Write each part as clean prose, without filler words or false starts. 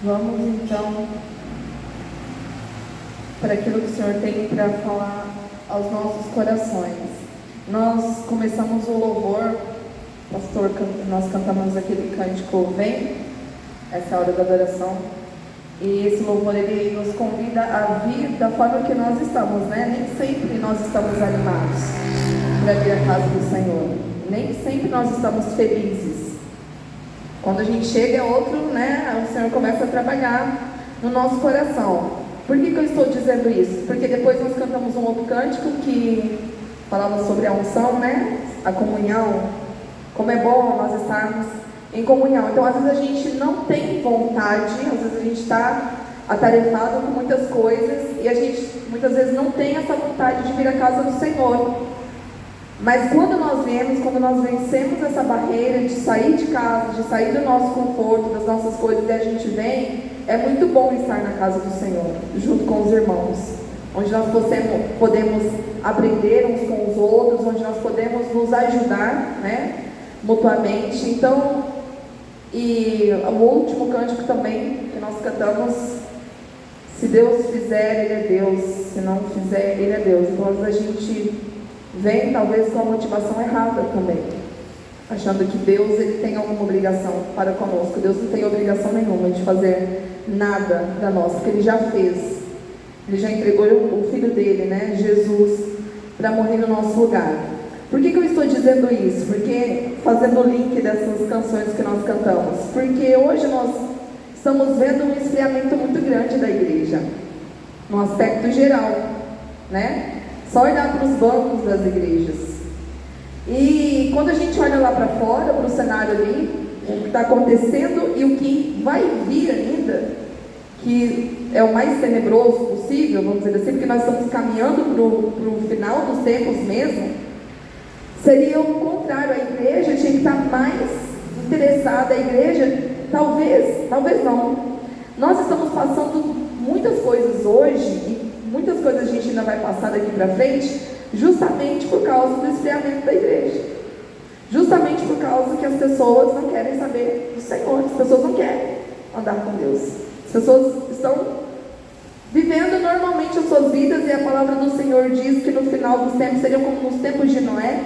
Vamos então para aquilo que o Senhor tem para falar aos nossos corações. Nós começamos o louvor, pastor, nós cantamos aquele cântico Vem, essa é a hora da adoração, e esse louvor ele nos convida a vir da forma que nós estamos, né? Nem sempre nós estamos animados para vir à casa do Senhor, nem sempre nós estamos felizes. Quando a gente chega é outro, né? O Senhor começa a trabalhar no nosso coração. Por que eu estou dizendo isso? Porque depois nós cantamos um outro cântico que falava sobre a unção, né? A comunhão. Como é bom nós estarmos em comunhão. Então, às vezes a gente não tem vontade, às vezes a gente está atarefado com muitas coisas e a gente muitas vezes não tem essa vontade de vir à casa do Senhor. Mas quando nós viemos, quando nós vencemos essa barreira de sair de casa, de sair do nosso conforto, das nossas coisas, e a gente vem, é muito bom estar na casa do Senhor, junto com os irmãos, onde nós podemos aprender uns com os outros, onde nós podemos nos ajudar, né, mutuamente. Então, e o último cântico também que nós cantamos, se Deus fizer, Ele é Deus, se não fizer, Ele é Deus. Então a gente vem talvez com a motivação errada também, achando que Deus ele tem alguma obrigação para conosco. Deus não tem obrigação nenhuma de fazer nada para nós, porque Ele já fez. Ele já entregou o Filho dele, né, Jesus, para morrer no nosso lugar. Por que eu estou dizendo isso? Porque, fazendo o link dessas canções que nós cantamos, porque hoje nós estamos vendo um esfriamento muito grande da igreja, no aspecto geral, né? Só olhar para os bancos das igrejas. E quando a gente olha lá para fora, para o cenário ali, o que está acontecendo e o que vai vir ainda, que é o mais tenebroso possível, vamos dizer assim, porque nós estamos caminhando para o final dos tempos mesmo, seria o contrário. A igreja tinha que estar mais interessada, a igreja, talvez não. Nós estamos passando muitas coisas hoje, e muitas coisas a gente ainda vai passar daqui para frente, justamente por causa do esfriamento da igreja, justamente por causa que as pessoas não querem saber do Senhor, as pessoas não querem andar com Deus, as pessoas estão vivendo normalmente as suas vidas, e a palavra do Senhor diz que no final dos tempos seriam como nos tempos de Noé.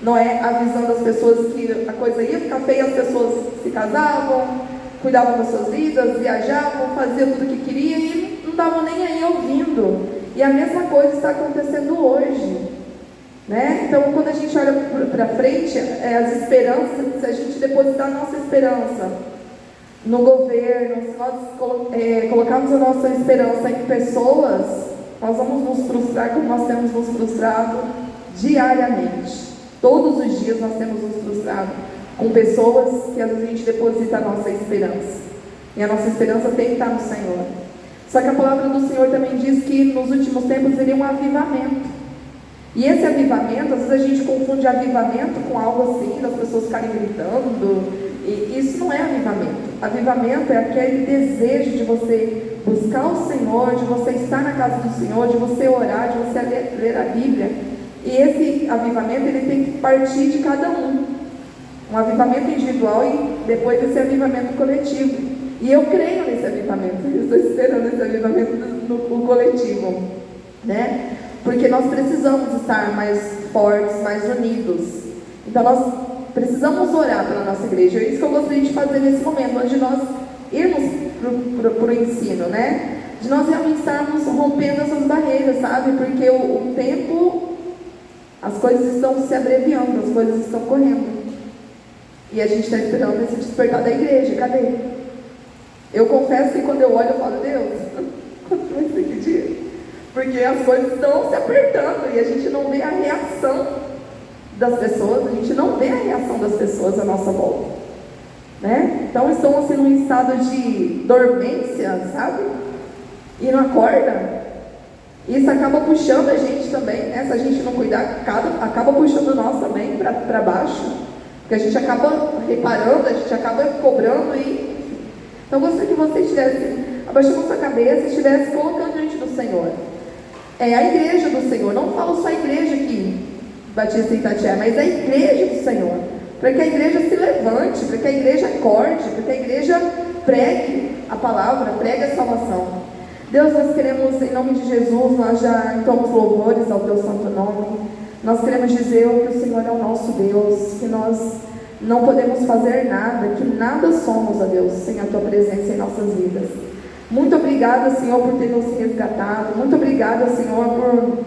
Noé avisando as pessoas que a coisa ia ficar feia, as pessoas se casavam, cuidavam das suas vidas, viajavam, faziam tudo o que queriam e não estavam nem aí ouvindo. E a mesma coisa está acontecendo hoje, né? Então, quando a gente olha para frente, as esperanças, se a gente depositar a nossa esperança no governo, se nós colocarmos a nossa esperança em pessoas, nós vamos nos frustrar como nós temos nos frustrado diariamente. Todos os dias nós temos nos frustrado com pessoas que às vezes a gente deposita a nossa esperança. E a nossa esperança tem que estar no Senhor. Só que a palavra do Senhor também diz que nos últimos tempos viria um avivamento. E esse avivamento, às vezes a gente confunde avivamento com algo assim, das pessoas ficarem gritando. E isso não é avivamento. Avivamento é aquele desejo de você buscar o Senhor, de você estar na casa do Senhor, de você orar, de você ler a Bíblia. E esse avivamento ele tem que partir de cada um. Um avivamento individual e depois esse avivamento coletivo. E eu creio nesse avivamento, eu estou esperando esse avivamento no coletivo, né? Porque nós precisamos estar mais fortes, mais unidos. Então nós precisamos orar pela nossa igreja. É isso que eu gostaria de fazer nesse momento, antes de nós irmos para o ensino, né? De nós realmente estarmos rompendo essas barreiras, sabe? Porque o tempo, as coisas estão se abreviando, as coisas estão correndo. E a gente está esperando esse despertar da igreja, cadê? Eu confesso que quando eu olho eu falo, Deus, quando vai ser que dia? Porque as coisas estão se apertando e a gente não vê a reação das pessoas, a gente não vê a reação das pessoas à nossa volta, né? Então estão assim num estado de dormência, sabe? E não acorda. Isso acaba puxando a gente também, né? Se a gente não cuidar, acaba puxando nós também para baixo, porque a gente acaba reparando, a gente acaba cobrando e... Então eu gostaria que você estivesse abaixando sua cabeça e estivesse colocando diante do Senhor. É a igreja do Senhor, não falo só a igreja aqui, Batista em Itatiaia, mas a igreja do Senhor. Para que a igreja se levante, para que a igreja acorde, para que a igreja pregue a palavra, pregue a salvação. Deus, nós queremos, em nome de Jesus, nós já entoamos louvores ao teu santo nome. Nós queremos dizer que o Senhor é o nosso Deus, que nós não podemos fazer nada, que nada somos, ó Deus, sem a tua presença em nossas vidas. Muito obrigada, Senhor, por ter nos resgatado. Muito obrigada, Senhor, por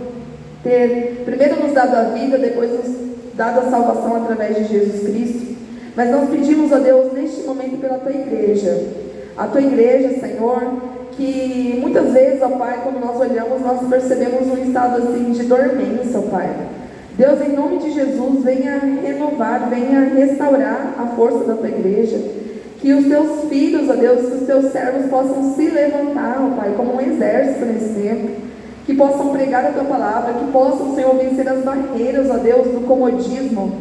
ter primeiro nos dado a vida, depois nos dado a salvação através de Jesus Cristo. Mas nós pedimos a Deus neste momento pela tua igreja. A tua igreja, Senhor, que muitas vezes, ó Pai, quando nós olhamos, nós percebemos um estado assim de dormência, ó Pai. Deus, em nome de Jesus, venha renovar, venha restaurar a força da tua igreja. Que os teus filhos, ó Deus, que os teus servos possam se levantar, ó Pai, como um exército nesse tempo. Que possam pregar a tua palavra, que possam, Senhor, vencer as barreiras, ó Deus, do comodismo,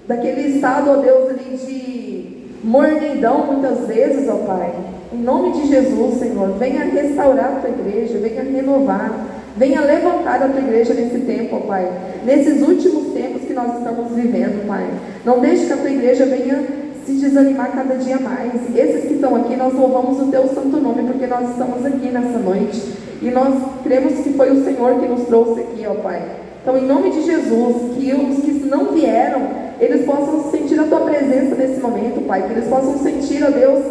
daquele estado, ó Deus, ali de mornidão, muitas vezes, ó Pai. Em nome de Jesus, Senhor, venha restaurar a tua igreja, venha renovar, venha levantar a tua igreja nesse tempo, ó Pai, nesses últimos tempos que nós estamos vivendo, Pai. Não deixe que a tua igreja venha se desanimar cada dia mais. Esses que estão aqui, nós louvamos o teu santo nome, porque nós estamos aqui nessa noite, e nós cremos que foi o Senhor que nos trouxe aqui, ó Pai. Então, em nome de Jesus, que os que não vieram, eles possam sentir a tua presença nesse momento, Pai, que eles possam sentir, ó Deus,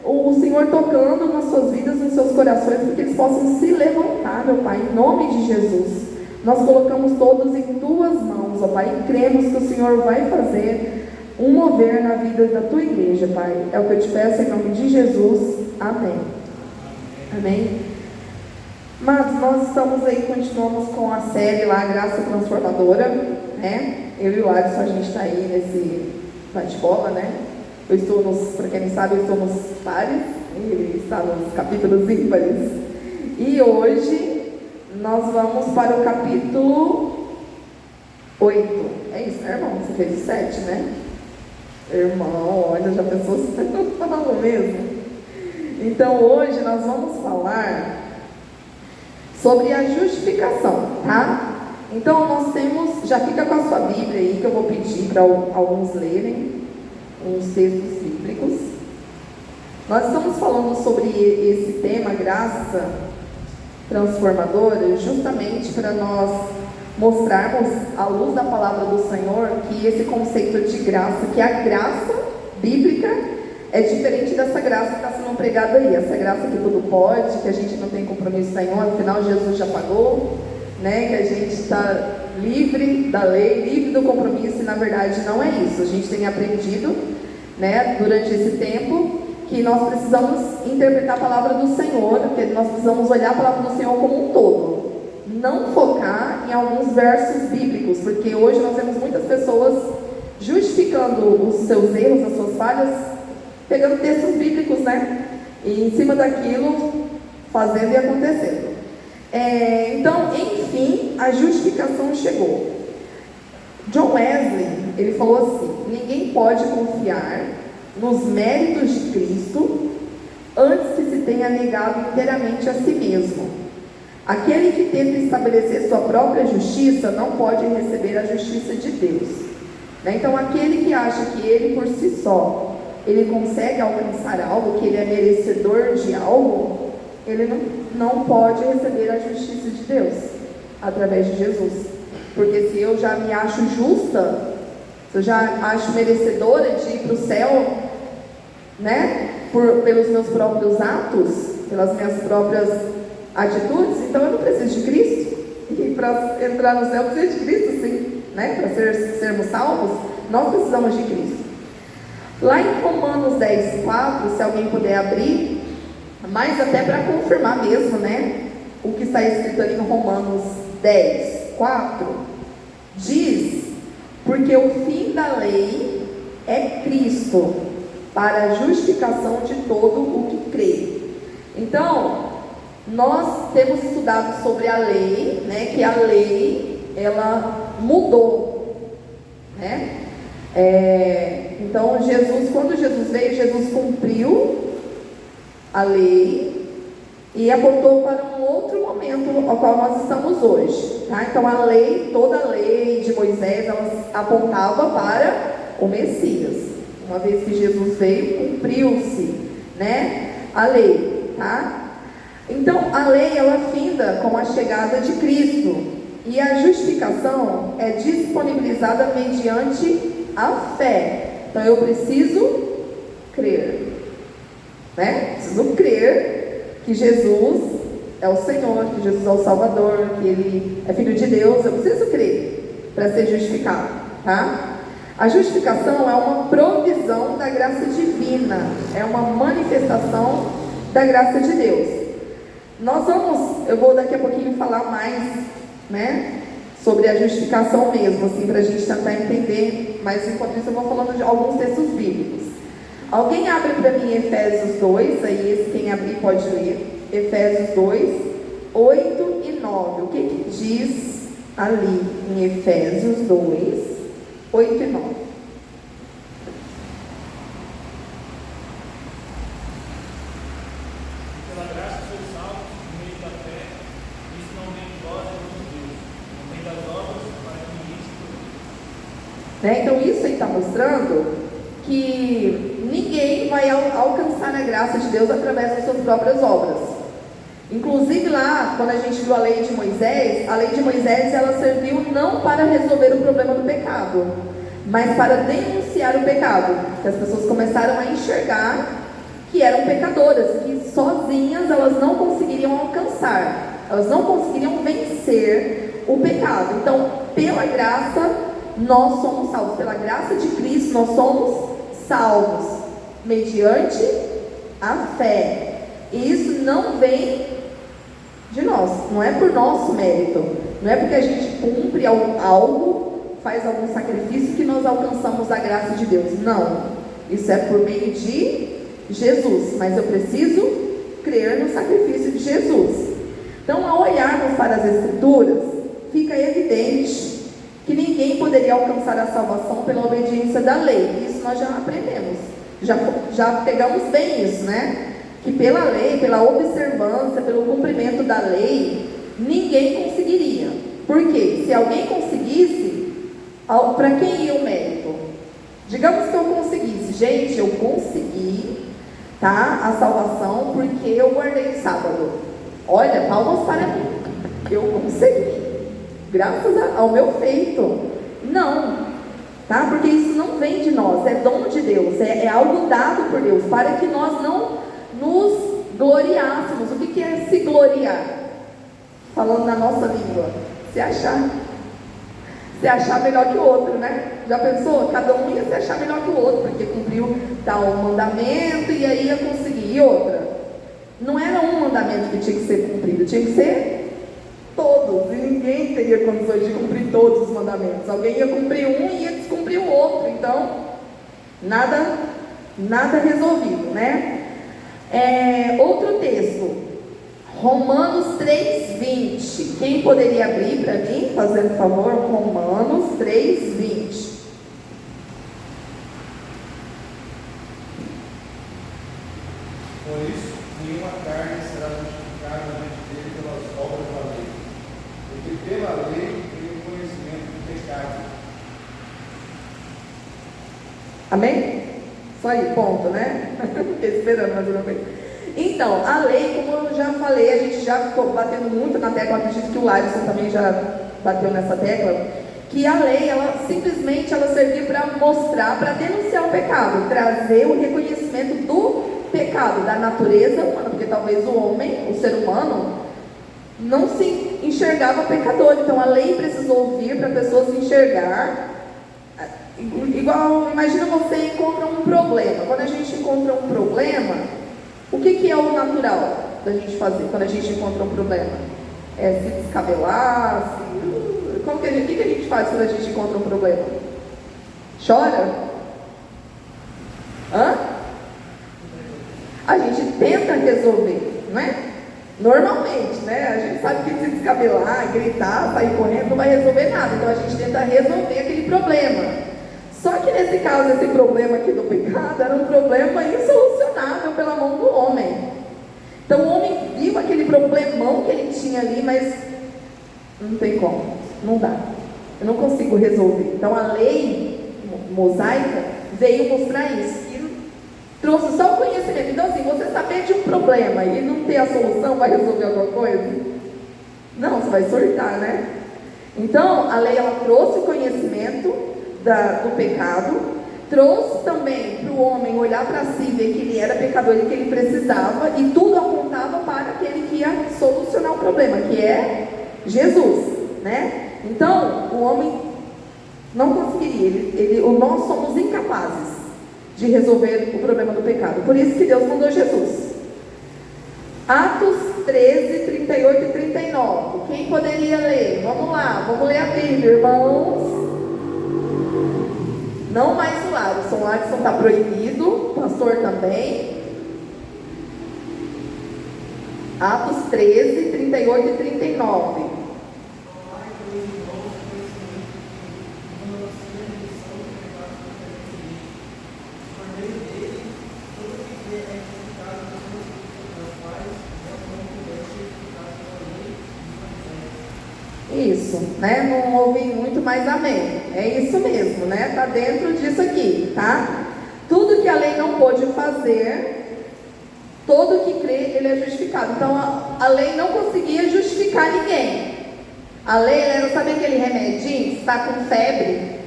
o Senhor tocando nas suas vidas, nos seus corações, porque eles possam se levantar, meu Pai, em nome de Jesus. Nós colocamos todos em tuas mãos, ó Pai, e cremos que o Senhor vai fazer um mover na vida da tua igreja, Pai. É o que eu te peço em nome de Jesus. Amém. Amém. Mas nós estamos aí, continuamos com a série lá, Graça Transformadora, né? Eu e o Alisson, a gente está aí nesse bate-bola, né? Eu estou para quem não sabe, eu estou nos pares, ele está nos capítulos ímpares. E hoje nós vamos para o capítulo 8. É isso, né, irmão? Você fez o 7, né? Irmão, olha, já pensou se você não falou mesmo? Então hoje nós vamos falar sobre a justificação, tá? Então nós temos, já fica com a sua Bíblia aí, que eu vou pedir para alguns lerem uns textos bíblicos. Nós estamos falando sobre esse tema, graça transformadora, justamente para nós mostrarmos, à luz da palavra do Senhor, que esse conceito de graça, que a graça bíblica é diferente dessa graça que está sendo pregada aí, essa graça que tudo pode, que a gente não tem compromisso nenhum, afinal Jesus já pagou, né? Que a gente está livre da lei, livre do compromisso, e na verdade não é isso. A gente tem aprendido, né, durante esse tempo, que nós precisamos interpretar a palavra do Senhor, que nós precisamos olhar a palavra do Senhor como um todo, não focar em alguns versos bíblicos, porque hoje nós vemos muitas pessoas justificando os seus erros, as suas falhas, pegando textos bíblicos, né, e em cima daquilo fazendo e acontecendo. Então, enfim, a justificação chegou. John Wesley, ele falou assim: ninguém pode confiar nos méritos de Cristo antes que se tenha negado inteiramente a si mesmo. Aquele que tenta estabelecer sua própria justiça não pode receber a justiça de Deus, né? Então, aquele que acha que ele por si só, ele consegue alcançar algo, que ele é merecedor de algo, ele não pode receber a justiça de Deus através de Jesus. Porque se eu já me acho justa, se eu já acho merecedora de ir para o céu, né, pelos meus próprios atos, pelas minhas próprias atitudes, então eu não preciso de Cristo. E para entrar no céu eu preciso de Cristo, sim, né? Para sermos salvos, nós precisamos de Cristo. Lá em Romanos 10:4, se alguém puder abrir, mas até para confirmar mesmo, né, o que está escrito ali em Romanos 10:4, diz: porque o fim da lei é Cristo, para a justificação de todo o que crê. Então, nós temos estudado sobre a lei, né, que a lei, ela mudou, né? Então, quando Jesus veio, Jesus cumpriu a lei e apontou para um outro momento ao qual nós estamos hoje, tá? Então a lei, toda a lei de Moisés, ela apontava para o Messias, Uma vez que Jesus veio, cumpriu-se, né, a lei, tá? Então, a lei, ela finda com a chegada de Cristo, e a justificação é disponibilizada mediante a fé. Então, eu preciso crer, né? Preciso crer que Jesus é o Senhor, que Jesus é o Salvador, que Ele é Filho de Deus. Eu preciso crer para ser justificado, tá? A justificação é uma provisão da graça divina, é uma manifestação da graça de Deus. Eu vou daqui a pouquinho falar mais, né, sobre a justificação mesmo, assim, para a gente tentar entender, mas enquanto isso eu vou falando de alguns textos bíblicos. Alguém abre para mim Efésios 2, aí esse quem abrir pode ler, Efésios 2, 8 e 9, o que diz ali em Efésios 2, 8 e 9? Pela graça sois salvos por meio da fé, isso não vem de vós, é de Deus, não vem das obras, para que ninguém se glorie. Né? Então isso aí está mostrando que ninguém vai alcançar a graça de Deus através das suas próprias obras. Inclusive lá, quando a gente viu a lei de Moisés ela serviu não para resolver o problema do pecado, mas para denunciar o pecado, que as pessoas começaram a enxergar que eram pecadoras, que sozinhas elas não conseguiriam alcançar, elas não conseguiriam vencer o pecado. Então, pela graça, nós somos salvos, pela graça de Cristo, nós somos salvos, mediante a fé, e isso não vem de nós, não é por nosso mérito, não é porque a gente cumpre algo, faz algum sacrifício que nós alcançamos a graça de Deus, não, isso é por meio de Jesus, mas eu preciso crer no sacrifício de Jesus. Então, ao olharmos para as Escrituras, fica evidente que ninguém poderia alcançar a salvação pela obediência da lei. Isso nós já aprendemos, já pegamos bem isso, né? Que pela lei, pela observância, pelo cumprimento da lei, ninguém conseguiria. Por quê? Se alguém conseguisse, para quem ia o mérito? Digamos que eu conseguisse. Gente, eu consegui, tá, a salvação porque eu guardei o sábado. Olha, palmas para mim. Eu consegui. Graças ao meu feito. Não, tá? Porque isso não vem de nós, é dom de Deus, é algo dado por Deus, para que nós não nos gloriássemos. O que é se gloriar? Falando na nossa língua, se achar melhor que o outro, né? Já pensou? Cada um ia se achar melhor que o outro, porque cumpriu tal mandamento e aí ia conseguir. E outra, não era um mandamento que tinha que ser cumprido, tinha que ser todos, e ninguém teria condições de cumprir todos os mandamentos. Alguém ia cumprir um e ia descumprir o outro. Então, nada resolvido, né? Outro texto, Romanos 3:20. Quem poderia abrir para mim, fazendo favor? Romanos 3:20. Por isso, nenhuma carne será justificada diante dele pelas obras da lei, porque pela lei tem o conhecimento do pecado. Amém? Só aí, ponto, né? Fiquei esperando mais uma vez. Então, a lei, como eu já falei, a gente já ficou batendo muito na tecla, acredito que o Larson também já bateu nessa tecla, que a lei, ela simplesmente serviu para mostrar, para denunciar o pecado, trazer o reconhecimento do pecado, da natureza humana, porque talvez o homem, o ser humano, não se enxergava pecador. Então a lei precisou vir para a pessoa se enxergar. Igual, imagina você encontra um problema. Quando a gente encontra um problema, o que é o natural da gente fazer quando a gente encontra um problema? É se descabelar, o que a gente faz quando a gente encontra um problema? Chora? A gente tenta resolver, não é? Normalmente, né? A gente sabe que se descabelar, gritar, sair correndo não vai resolver nada. Então a gente tenta resolver aquele problema. Só que nesse caso, esse problema aqui do pecado era um problema insolucionável pela mão do homem. Então o homem viu aquele problemão que ele tinha ali, mas não tem como, não dá. Eu não consigo resolver. Então a lei mosaica veio mostrar isso. E trouxe só o conhecimento. Então, assim, você saber de um problema e não ter a solução, vai resolver alguma coisa? Não, você vai surtar, né? Então, a lei, ela trouxe o conhecimento do pecado, trouxe também para o homem olhar para si, ver que ele era pecador e que ele precisava, e tudo apontava para aquele que ia solucionar o problema, que é Jesus, né? Então, o homem não conseguiria, nós somos incapazes de resolver o problema do pecado. Por isso que Deus mandou Jesus. Atos 13, 38 e 39. Quem poderia ler? Vamos lá, vamos ler a Bíblia, irmãos. Não mais o Alisson. O Alisson está proibido, o pastor também. Atos 13, 38 e 39. Isso, né? Não ouvi muito, mas amém. É isso mesmo, né? Está dentro disso aqui, tá? Tudo que a lei não pôde fazer, todo que crê, ele é justificado. Então, a lei não conseguia justificar ninguém. A lei era, sabe aquele remedinho? Está com febre,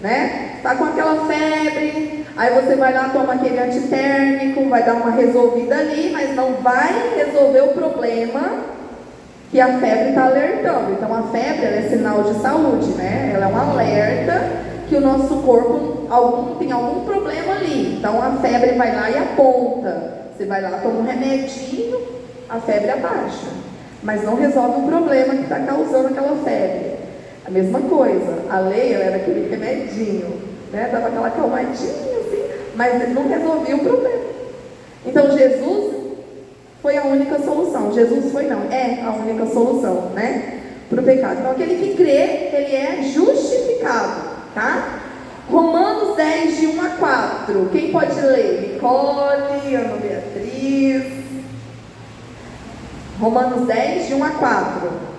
né? Está com aquela febre, aí você vai lá, toma aquele antitérmico, vai dar uma resolvida ali, mas não vai resolver o problema que a febre está alertando. Então a febre, ela é sinal de saúde, né? Ela é um alerta que o nosso corpo tem algum problema ali. Então a febre vai lá e aponta. Você vai lá, toma um remedinho, a febre abaixa, mas não resolve o problema que está causando aquela febre. A mesma coisa, a lei, ela era aquele remedinho, né? Dava aquela calmadinha assim, mas não resolvia o problema. Então Jesus foi a única solução. Jesus é a única solução, né, para o pecado. Então aquele que crê, ele é justificado, tá? Romanos 10, de 1 a 4. Quem pode ler? Nicole, Ana Beatriz. Romanos 10, de 1 a 4.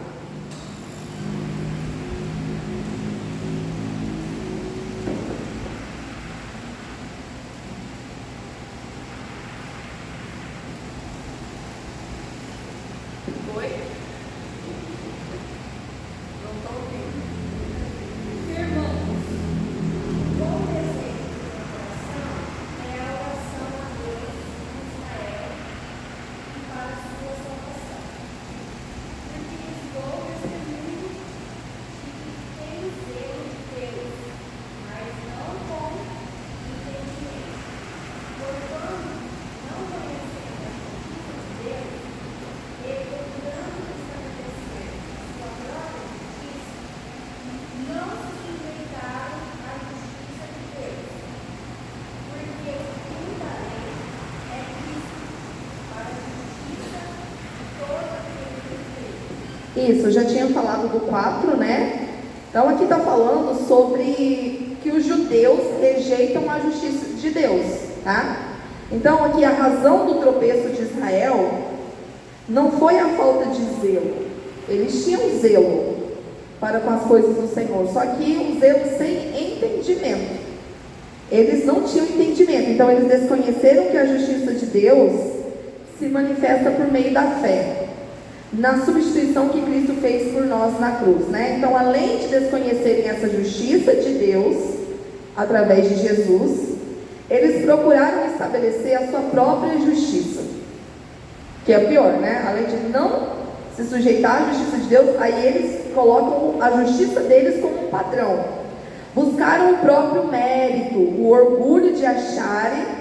Isso, eu já tinha falado do 4, né? Então aqui está falando sobre que os judeus rejeitam a justiça de Deus, tá? Então aqui a razão do tropeço de Israel não foi a falta de zelo. Eles tinham zelo para com as coisas do Senhor, só que um zelo sem entendimento. Eles não tinham entendimento, então eles desconheceram que a justiça de Deus se manifesta por meio da fé, na substituição que Cristo fez por nós na cruz, né? Então, além de desconhecerem essa justiça de Deus através de Jesus, eles procuraram estabelecer a sua própria justiça, que é pior, né? Além de não se sujeitar à justiça de Deus, aí eles colocam a justiça deles como um padrão. Buscaram o próprio mérito, o orgulho de acharem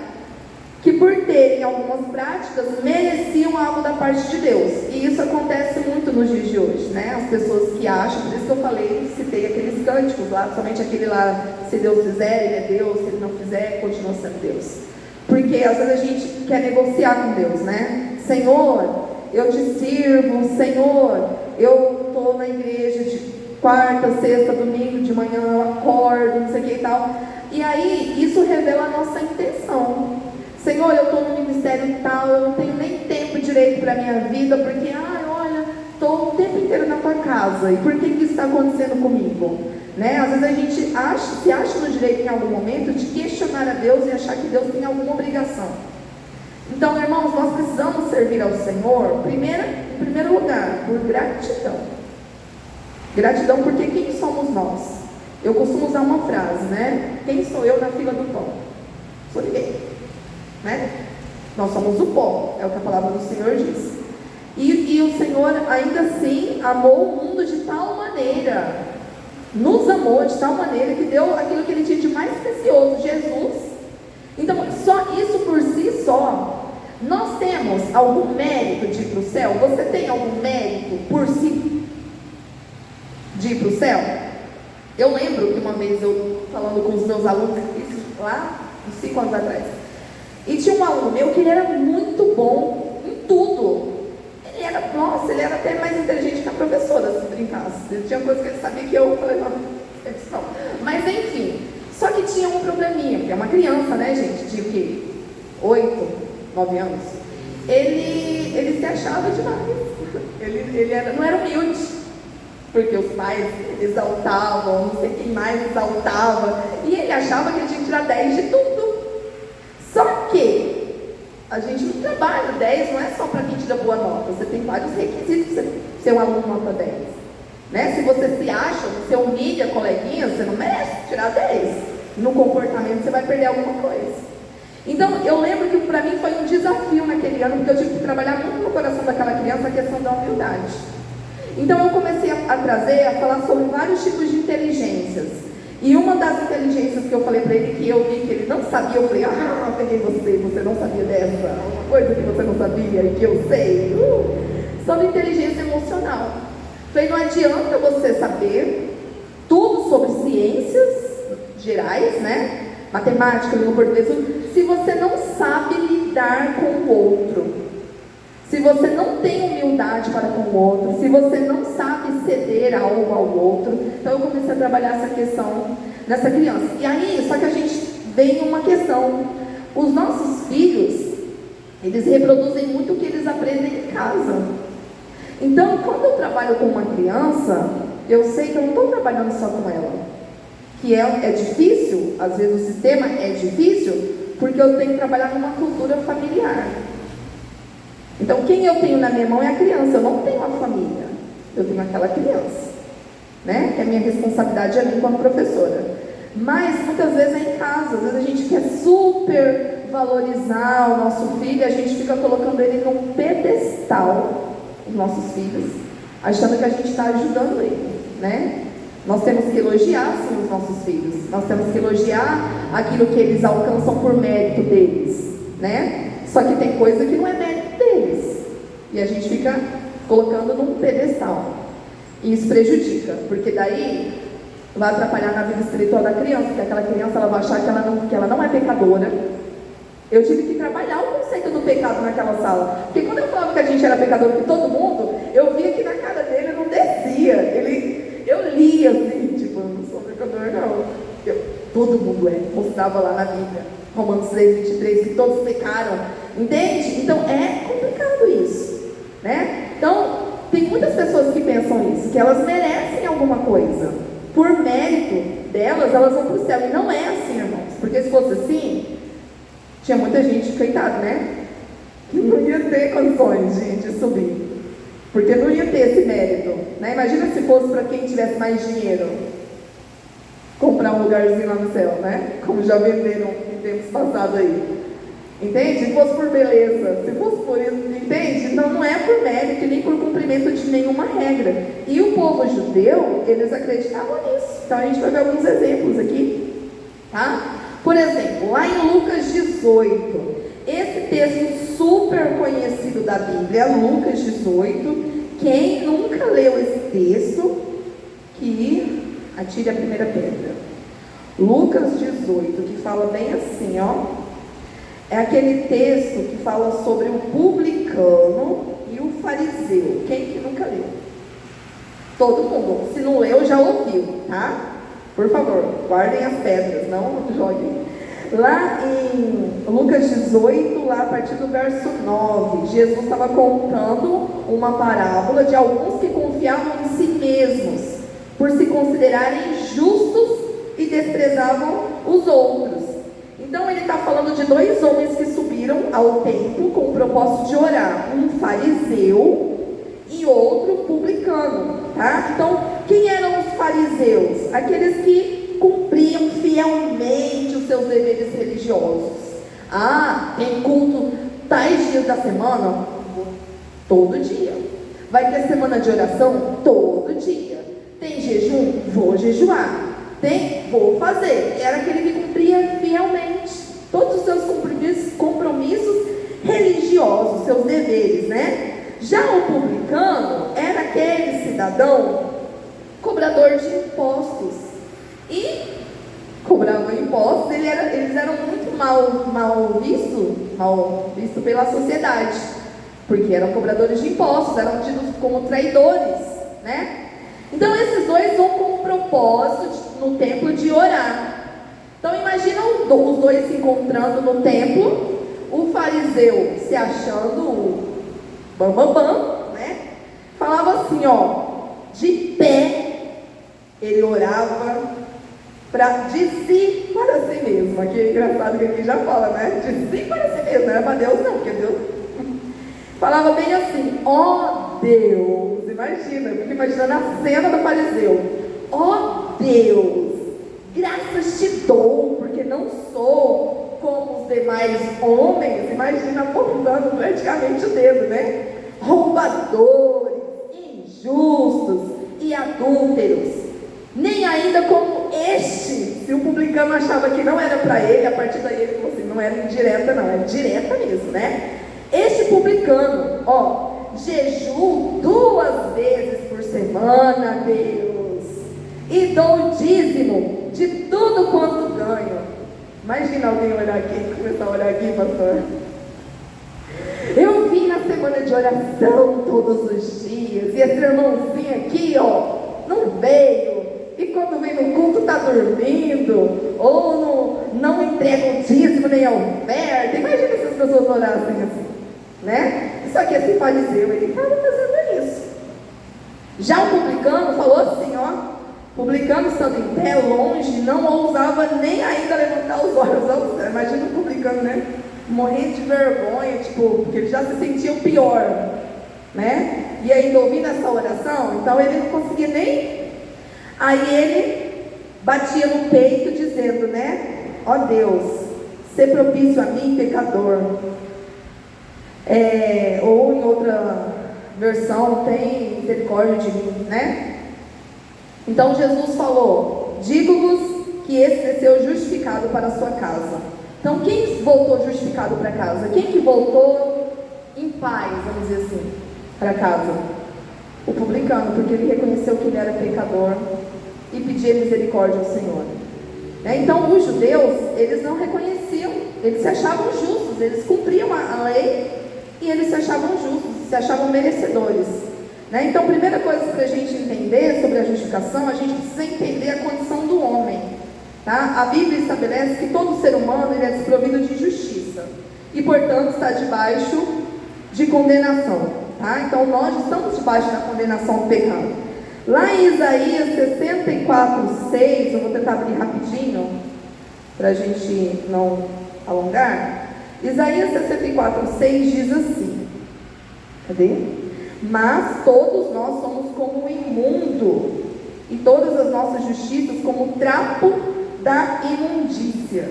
que por terem algumas práticas mereciam algo da parte de Deus. E isso acontece muito nos dias de hoje, né? As pessoas que acham, por isso que eu falei, citei aqueles cânticos lá, somente aquele lá, se Deus fizer, Ele é Deus, se Ele não fizer, continua sendo Deus. Porque às vezes a gente quer negociar com Deus, né? Senhor, eu te sirvo, Senhor, eu estou na igreja de quarta, sexta, domingo, de manhã eu acordo, não sei o que e tal. E aí, isso revela a nossa intenção. Senhor, eu estou no ministério tal, eu não tenho nem tempo direito para a minha vida, porque, olha, estou o tempo inteiro na tua casa, e por que isso está acontecendo comigo? né? Às vezes a gente se acha no direito em algum momento de questionar a Deus e achar que Deus tem alguma obrigação. Então, irmãos, nós precisamos servir ao Senhor, em primeiro lugar, por gratidão. Gratidão porque quem somos nós? Eu costumo usar uma frase, né? Quem sou eu na fila do pão? Sou ninguém, né? Nós somos o pó, é o que a palavra do Senhor diz. E o Senhor ainda assim amou o mundo de tal maneira, nos amou de tal maneira que deu aquilo que Ele tinha de mais precioso, Jesus. Então, só isso por si só, nós temos algum mérito de ir para o céu? Você tem algum mérito por si de ir para o céu? Eu lembro que uma vez eu falando com os meus alunos, isso lá uns 5 anos atrás, e tinha um aluno meu que ele era muito bom em tudo. Ele era até mais inteligente que a professora, se brincasse. Tinha coisa que ele sabia que eu falei, não. Mas enfim, só que tinha um probleminha, porque é uma criança, né, gente, de o quê? 8, 9 anos. Ele se achava demais. Não era humilde, porque os pais exaltavam, não sei quem mais exaltava, e ele achava que ele tinha que tirar 10 de tudo. Só que a gente não trabalha 10, não é só para quem tira boa nota, você tem vários requisitos para ser um aluno nota 10, né? Se você se acha, você humilha coleguinha, você não merece tirar 10, no comportamento você vai perder alguma coisa. Então eu lembro que para mim foi um desafio naquele ano, porque eu tive que trabalhar muito no coração daquela criança a questão da humildade. Então eu comecei a falar sobre vários tipos de inteligências. E uma das inteligências que eu falei para ele, que eu vi que ele não sabia, eu falei, peguei você não sabia dessa, uma coisa que você não sabia e que eu sei, sobre inteligência emocional. Falei, não adianta você saber tudo sobre ciências gerais, né, matemática, língua portuguesa, se você não sabe lidar com o outro. Se você não tem humildade para com o outro, se você não sabe ceder algo ao outro. Então eu comecei a trabalhar essa questão nessa criança. E aí, só que a gente vem uma questão. Os nossos filhos, eles reproduzem muito o que eles aprendem em casa. Então, quando eu trabalho com uma criança, eu sei que eu não estou trabalhando só com ela. Que é difícil, às vezes o sistema é difícil, porque eu tenho que trabalhar numa cultura familiar. Então, quem eu tenho na minha mão é a criança, eu não tenho a família, eu tenho aquela criança, né? Que é a minha responsabilidade ali como professora. Mas, muitas vezes é em casa, às vezes a gente quer super valorizar o nosso filho, a gente fica colocando ele num pedestal, os nossos filhos, achando que a gente está ajudando ele, né? Nós temos que elogiar, sim, os nossos filhos, nós temos que elogiar aquilo que eles alcançam por mérito deles, né? Só que tem coisa que não é mérito deles. E a gente fica colocando num pedestal. E isso prejudica, porque daí vai atrapalhar na vida espiritual da criança, porque aquela criança ela vai achar que ela não é pecadora. Eu tive que trabalhar o conceito do pecado naquela sala. Porque quando eu falava que a gente era pecador com todo mundo, eu via que na cara dele não descia. Eu lia assim, tipo, eu não sou pecador não. Todo mundo mostrava lá na Bíblia. Romanos 3:23, que todos pecaram, entende? Então é complicado isso, né? Então tem muitas pessoas que pensam isso, que elas merecem alguma coisa, por mérito delas, elas vão para o céu, e não é assim, irmãos, porque se fosse assim, tinha muita gente, coitado, né? Que não ia ter condições de subir, porque não ia ter esse mérito, né? Imagina se fosse para quem tivesse mais dinheiro, comprar um lugarzinho lá no céu, né? Como já venderam em tempos passados aí. Entende? Se fosse por beleza, se fosse por isso, entende? Então não é por mérito nem por cumprimento de nenhuma regra. E o povo judeu, eles acreditavam nisso. Então a gente vai ver alguns exemplos aqui, tá? Por exemplo, lá em Lucas 18, esse texto super conhecido da Bíblia, Lucas 18, quem nunca leu esse texto, que atire a primeira pedra. Lucas 18, que fala bem assim, ó. É aquele texto que fala sobre o publicano e o fariseu. Quem que nunca leu? Todo mundo. Se não leu, já ouviu, tá? Por favor, guardem as pedras, não joguem. Lá em Lucas 18, lá a partir do verso 9, Jesus estava contando uma parábola de alguns que confiavam em si mesmos por se considerarem justos e desprezavam os outros. Então ele está falando de dois homens que subiram ao templo com o propósito de orar, um fariseu e outro publicano, tá? Então, quem eram os fariseus? Aqueles que cumpriam fielmente os seus deveres religiosos. Ah, tem culto tais dias da semana? Todo dia. Vai ter semana de oração? Todo dia. Tem jejum? Vou jejuar. Vou fazer. Era aquele que cumpria fielmente todos os seus compromissos religiosos, seus deveres, né? Já o publicano era aquele cidadão cobrador de impostos. E cobrava impostos, eles eram muito mal vistos pela sociedade, porque eram cobradores de impostos, eram tidos como traidores, né? Então esses dois vão com um propósito no templo de orar. Então imagina os dois se encontrando no templo, o fariseu se achando o bambambam, né? Falava assim, ó, de pé, ele orava de si para si mesmo. Aqui é engraçado que aqui já fala, né? De si para si mesmo, não era para Deus não, porque Deus falava bem assim, ó Deus, imagina, eu fico imaginando a cena do fariseu, ó Deus, graças te dou, porque não sou como os demais homens, imagina apontando praticamente o dedo, né? Roubadores, injustos e adúlteros, nem ainda como este. Se o publicano achava que não era para ele, a partir daí ele falou assim, não era indireta não, era direta mesmo, né? Este publicano, ó, jejuo 2 vezes por semana, Deus, e dou dízimo de tudo quanto ganho. Imagina alguém olhar aqui, começar a olhar aqui, pastor. Eu vim na semana de oração todos os dias, e esse irmãozinho aqui, ó, não veio, e quando vem no culto está dormindo, ou não entrega o dízimo nem a oferta. Imagina se as pessoas orassem assim, né? Só que esse fariseu, ele estava fazendo isso. Já o publicano falou assim, ó, publicano estando em pé, longe, não ousava nem ainda levantar os olhos ao céu. Imagina o publicano, né? Morrendo de vergonha, tipo, porque ele já se sentia o pior, né? E ainda ouvindo essa oração, então ele não conseguia nem. Aí ele batia no peito dizendo, né? Ó Deus, ser propício a mim, pecador. Ou em outra versão, tem misericórdia de mim, né? Então Jesus falou, digo-vos que esse desceu justificado para a sua casa. Então quem voltou justificado para casa? Quem que voltou em paz, vamos dizer assim, para casa? O publicano, porque ele reconheceu que ele era pecador e pedia misericórdia ao Senhor, né? Então os judeus, eles não reconheciam, eles se achavam justos, eles cumpriam a lei e eles se achavam justos, se achavam merecedores, né? Então a primeira coisa para a gente entender sobre a justificação, a gente precisa entender a condição do homem, tá? A Bíblia estabelece que todo ser humano ele é desprovido de justiça e portanto está debaixo de condenação, tá? Então nós estamos debaixo da condenação do pecado. Lá em Isaías 64:6, eu vou tentar abrir rapidinho para a gente não alongar. Isaías 64:6 diz assim, cadê? Mas todos nós somos como o imundo, e todas as nossas justiças como o trapo da imundícia.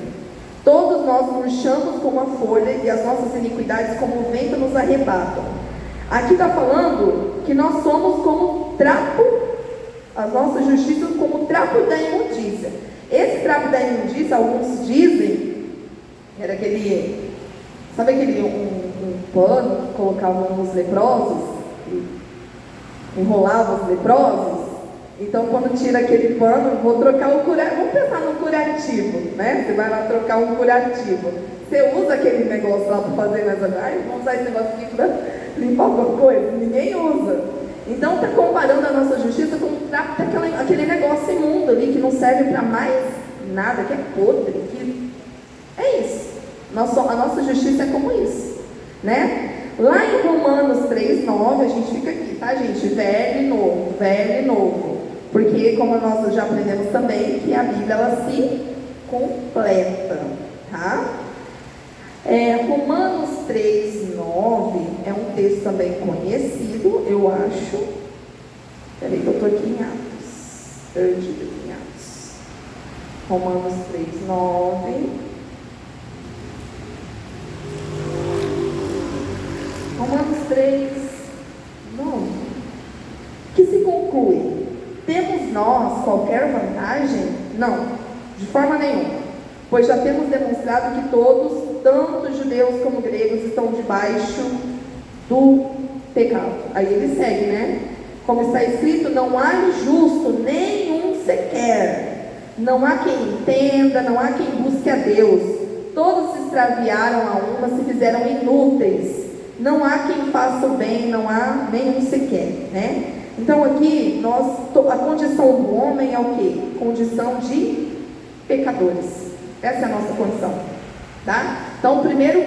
Todos nós murchamos como a folha, e as nossas iniquidades como o vento nos arrebatam. Aqui está falando que nós somos como trapo, as nossas justiças como o trapo da imundícia. Esse trapo da imundícia, alguns dizem, era aquele, sabe aquele um pano que colocavam nos leprosos, enrolavam os leprosos? Então quando tira aquele pano, vou trocar o curativo, vamos pensar no curativo, né? Você vai lá trocar um curativo, você usa aquele negócio lá para fazer mais vamos usar esse negócio aqui para limpar alguma coisa? Ninguém usa. Então está comparando a nossa justiça com aquele negócio imundo ali, que não serve para mais nada, que é podre, que é isso. A nossa justiça é como isso, né? Lá em Romanos 3:9, a gente fica aqui, tá gente? Velho e novo, Porque, como nós já aprendemos também, que a Bíblia ela se completa, tá? Romanos 3:9 é um texto também conhecido, eu acho. Peraí que eu estou aqui em Atos, perdido aqui em Atos. Romanos 3:9. Romanos 3:9. Que se conclui: temos nós qualquer vantagem? Não, de forma nenhuma. Pois já temos demonstrado que todos, tanto judeus como gregos, estão debaixo do pecado. Aí ele segue, né? Como está escrito, não há justo nenhum sequer. Não há quem entenda, não há quem busque a Deus. Todos se extraviaram a uma, se fizeram inúteis. Não há quem faça o bem, não há nenhum sequer, né? Então aqui, a condição do homem é o quê? Condição de pecadores. Essa é a nossa condição, tá? Então o primeiro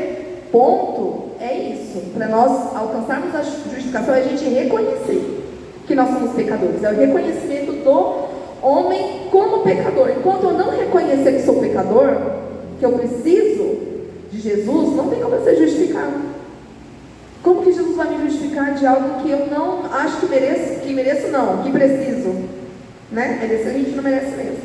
ponto é isso. Para nós alcançarmos a justificação, é a gente reconhecer que nós somos pecadores. É o reconhecimento do homem como pecador. Enquanto eu não reconhecer que sou pecador, que eu preciso de Jesus, não tem como eu ser justificado. Como que Jesus vai me justificar de algo que eu não acho que mereço? Que mereço não, que preciso, né? Merecer a gente não merece mesmo,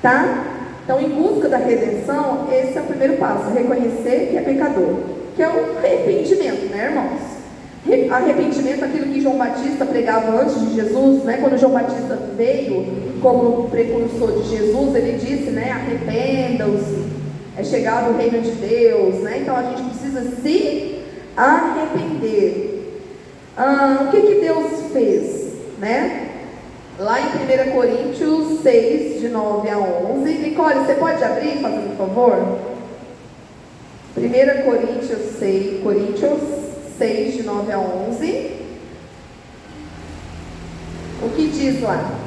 tá? Então, em busca da redenção, esse é o primeiro passo, reconhecer que é pecador, que é o arrependimento, né, irmãos? Arrependimento é aquilo que João Batista pregava antes de Jesus, né? Quando João Batista veio como precursor de Jesus, ele disse, né, arrependam-se, é chegado o reino de Deus, né? Então a gente precisa se arrepender. O que Deus fez, né? Lá em 1 Coríntios 6, de 9 a 11. Nicole, você pode abrir, fazendo favor? 1 Coríntios 6, de 9 a 11. O que diz lá?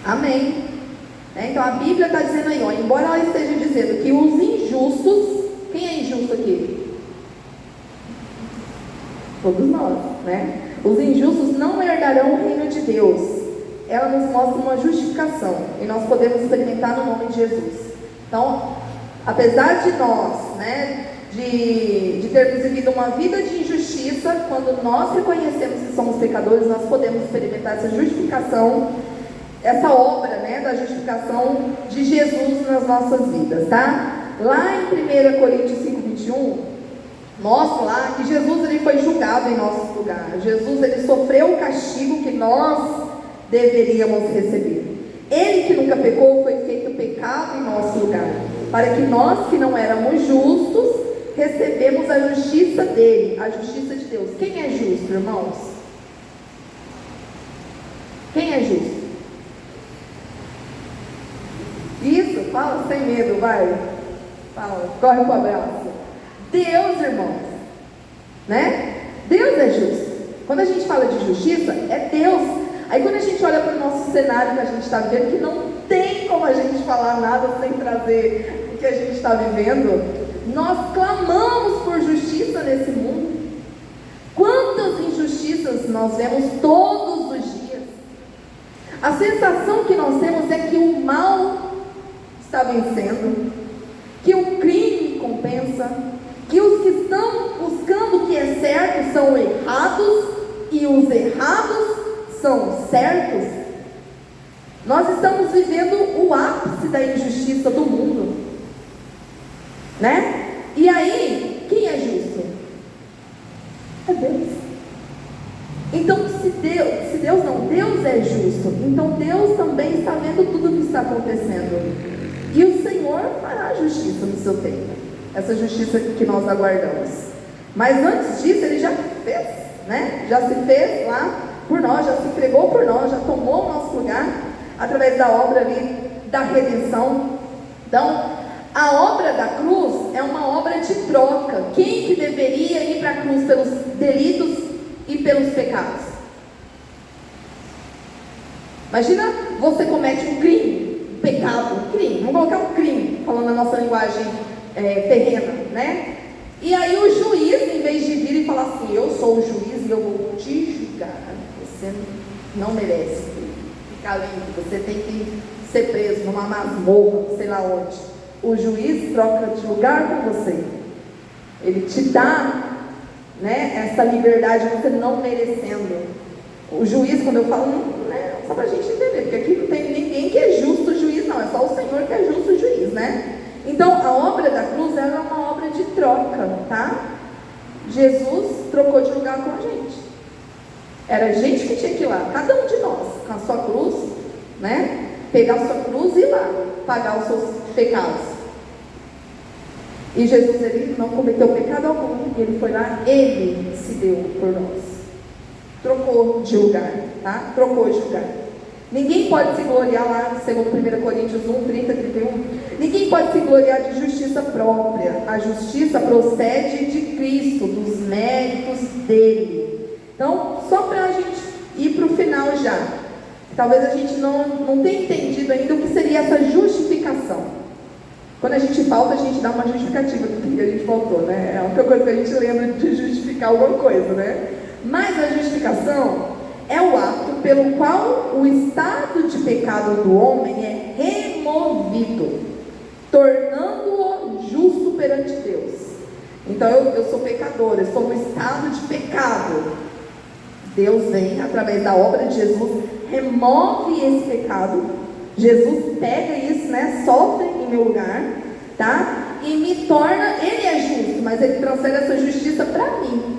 Amém. Então a Bíblia está dizendo aí, ó, embora ela esteja dizendo que os injustos, quem é injusto aqui? Todos nós, né? Os injustos não herdarão o reino de Deus. Ela nos mostra uma justificação e nós podemos experimentar no nome de Jesus. Então, apesar de nós, né, de termos vivido uma vida de injustiça, quando nós reconhecemos que somos pecadores, nós podemos experimentar essa justificação, essa obra, né, da justificação de Jesus nas nossas vidas, tá? Lá em 1 Coríntios 5:21, mostra lá que Jesus ele foi julgado em nosso lugar. Jesus ele sofreu o castigo que nós deveríamos receber. Ele que nunca pecou foi feito pecado em nosso lugar, para que nós que não éramos justos recebemos a justiça dele, a justiça de Deus. Quem é justo, irmãos? Quem é justo? Isso, fala sem medo, vai. Fala, corre pro abraço. Deus, irmãos, né? Deus é justo. Quando a gente fala de justiça, é Deus. Aí quando a gente olha para o nosso cenário que a gente está vivendo, que não tem como a gente falar nada sem trazer o que a gente está vivendo, nós clamamos por justiça nesse mundo. Quantas injustiças nós vemos todos os dias. A sensação que nós temos é que o mal está vencendo, que o crime compensa, que os que estão buscando o que é certo são errados e os errados são certos. Nós estamos vivendo o ápice da injustiça do mundo, né? E aí, quem é justo? É Deus. Então, Deus é justo, então Deus também está vendo tudo o que está acontecendo. E o Senhor fará justiça no seu tempo. Essa justiça que nós aguardamos. Mas antes disso, ele já fez, né? Já se fez lá por nós, já se entregou por nós, já tomou o nosso lugar, através da obra ali da redenção. Então, a obra da cruz é uma obra de troca. Quem que deveria ir para a cruz pelos delitos e pelos pecados? Imagina você comete um crime, um pecado, um crime, vamos colocar um crime, falando na nossa linguagem terrena, né? E aí o juiz, em vez de vir e falar assim, eu sou o juiz e eu vou te julgar, você não merece ficar limpo, você tem que ser preso numa masmorra, sei lá onde. O juiz troca de lugar com você, ele te dá, né, essa liberdade, você não merecendo. O juiz, quando eu falo, não é só para a gente entender, porque aqui não tem ninguém que é justo juiz, não, é só o Senhor que é justo juiz, né? Então, a obra da cruz, ela é uma obra de troca, tá? Jesus trocou de lugar com a gente. Era a gente que tinha que ir lá, cada um de nós, com a sua cruz, né? Pegar a sua cruz e ir lá, pagar os seus pecados. E Jesus, ele não cometeu pecado algum, ele foi lá, ele se deu por nós. Trocou de lugar, tá? Trocou de lugar. Ninguém pode se gloriar lá, segundo 1 Coríntios 1, 30, 31. Ninguém pode se gloriar de justiça própria. A justiça procede de Cristo, dos méritos dele. Então, só para a gente ir para o final já. Talvez a gente não tenha entendido ainda o que seria essa justificação. Quando a gente falta, a gente dá uma justificativa do que a gente faltou, né? É a única coisa que a gente lembra de justificar alguma coisa, né? Mas a justificação é o ato pelo qual o estado de pecado do homem é removido, tornando-o justo perante Deus. Então eu sou pecadora, eu sou no estado de pecado. Deus vem, através da obra de Jesus, remove esse pecado. Jesus pega isso, né, sofre em meu lugar, tá? E me torna, ele é justo, mas ele transfere essa justiça para mim.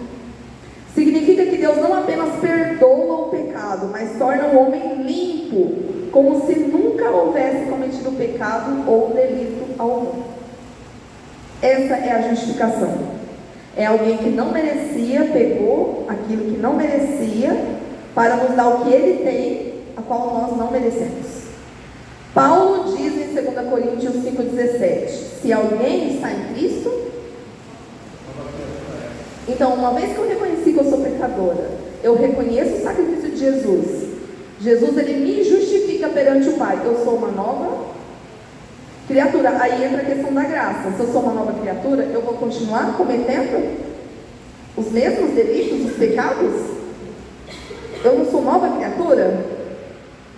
Significa que Deus não apenas perdoa o pecado, mas torna o homem limpo, como se nunca houvesse cometido pecado ou delito algum. Essa é a justificação. É alguém que não merecia, pegou aquilo que não merecia, para nos dar o que ele tem, a qual nós não merecemos. Paulo diz em 2 Coríntios 5,17: se alguém está em Cristo, então, uma vez que eu reconheci que eu sou pecadora, eu reconheço o sacrifício de Jesus. Jesus, ele me justifica perante o Pai. Eu sou uma nova criatura. Aí entra a questão da graça. Se eu sou uma nova criatura, eu vou continuar cometendo os mesmos delitos, os pecados? Eu não sou nova criatura?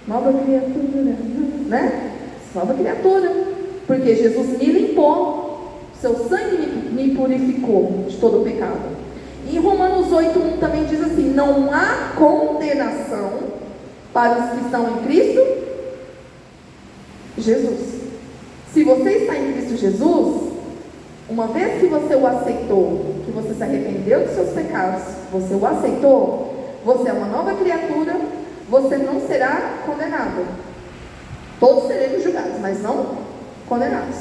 Nova criatura, né? Nova criatura. Porque Jesus me limpou. Seu sangue me purificou de todo o pecado. Em Romanos 8:1 também diz assim: não há condenação para os que estão em Cristo Jesus. Se você está em Cristo Jesus, uma vez que você o aceitou, que você se arrependeu dos seus pecados, você o aceitou, você é uma nova criatura, você não será condenado. Todos seremos julgados, mas não condenados,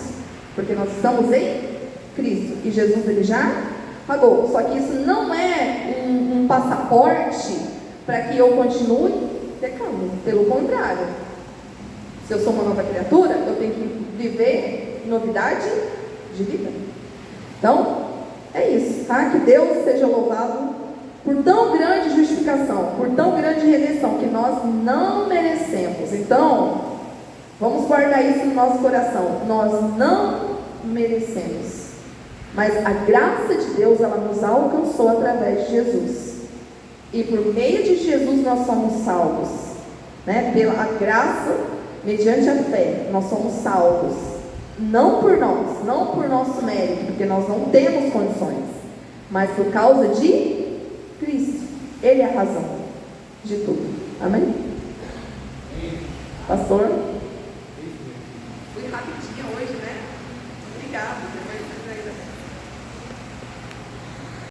porque nós estamos em Cristo, e Jesus, ele já pagou. Só que isso não é um passaporte para que eu continue pecando. Pelo contrário, se eu sou uma nova criatura, eu tenho que viver novidade de vida. Então, é isso, tá? Que Deus seja louvado por tão grande justificação, por tão grande redenção, que nós não merecemos. Então, vamos guardar isso no nosso coração. Nós não merecemos, mas a graça de Deus, ela nos alcançou através de Jesus, e por meio de Jesus nós somos salvos, né? Pela graça, mediante a fé, nós somos salvos, não por nós, não por nosso mérito, porque nós não temos condições, mas por causa de Cristo. Ele é a razão de tudo. Amém? Pastor?